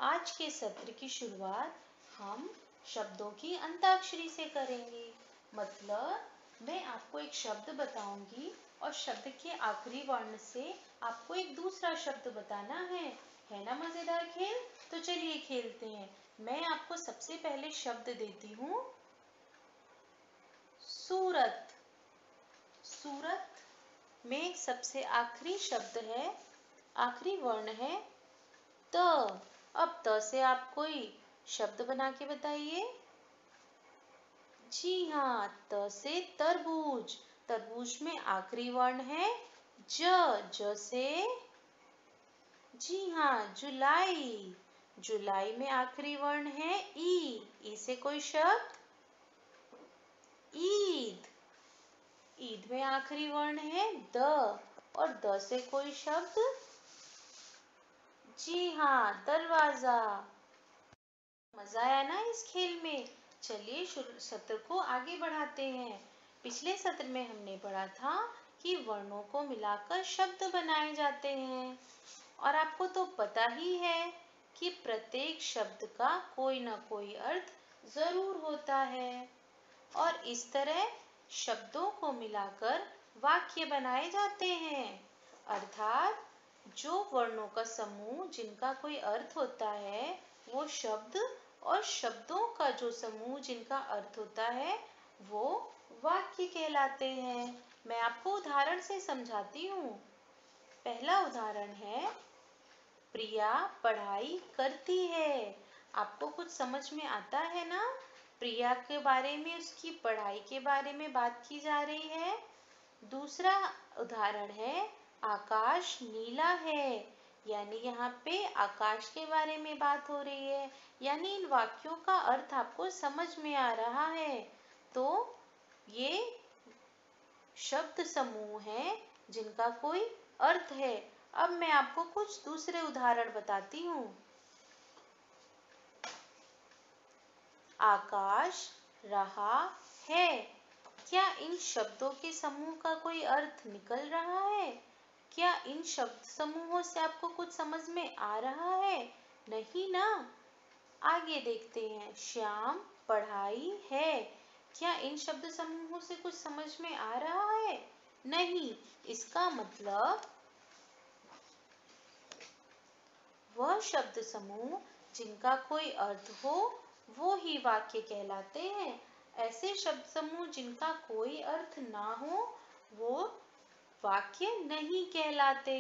आज के सत्र की शुरुआत हम शब्दों की अंताक्षरी से करेंगे। मतलब मैं आपको एक शब्द बताऊंगी और शब्द के आखिरी वर्ण से आपको एक दूसरा शब्द बताना है ना मजेदार खेल? तो चलिए खेलते हैं। मैं आपको सबसे पहले शब्द देती हूँ सूरत। सूरत में सबसे आखिरी शब्द है, आखिरी वर्ण है त। अब त से आप कोई शब्द बना के बताइए। जी हाँ, त से तरबूज। तरबूज में आखिरी वर्ण है ज। ज से जी हाँ, जुलाई। जुलाई में आखिरी वर्ण है ई। ई से कोई शब्द? ईद। ईद में आखिरी वर्ण है द। और द से कोई शब्द? जी हाँ, दरवाजा। मजा आया ना इस खेल में? चलिए सत्र को आगे बढ़ाते हैं। पिछले सत्र में हमने पढ़ा था कि वर्णों को मिलाकर शब्द बनाए जाते हैं और आपको तो पता ही है कि प्रत्येक शब्द का कोई ना कोई अर्थ जरूर होता है और इस तरह शब्दों को मिलाकर वाक्य बनाए जाते हैं। अर्थात जो वर्णों का समूह जिनका कोई अर्थ होता है वो शब्द, और शब्दों का जो समूह जिनका अर्थ होता है वो वाक्य कहलाते हैं। मैं आपको उदाहरण से समझाती हूँ। पहला उदाहरण है, प्रिया पढ़ाई करती है। आपको कुछ समझ में आता है ना? प्रिया के बारे में, उसकी पढ़ाई के बारे में बात की जा रही है। दूसरा उदाहरण है, आकाश नीला है, यानी यहाँ पे आकाश के बारे में बात हो रही है। यानी इन वाक्यों का अर्थ आपको समझ में आ रहा है। तो ये शब्द समूह हैं जिनका कोई अर्थ है। अब मैं आपको कुछ दूसरे उदाहरण बताती हूँ। आकाश रहा है, क्या इन शब्दों के समूह का कोई अर्थ निकल रहा है? क्या इन शब्द समूहों से आपको कुछ समझ में आ रहा है? नहीं ना? आगे देखते हैं। श्याम पढ़ाई है, क्या इन शब्द समूहों से कुछ समझ में आ रहा है? नहीं। इसका मतलब वह शब्द समूह जिनका कोई अर्थ हो वो ही वाक्य कहलाते हैं। ऐसे शब्द समूह जिनका कोई अर्थ ना हो वो वाक्य नहीं कहलाते।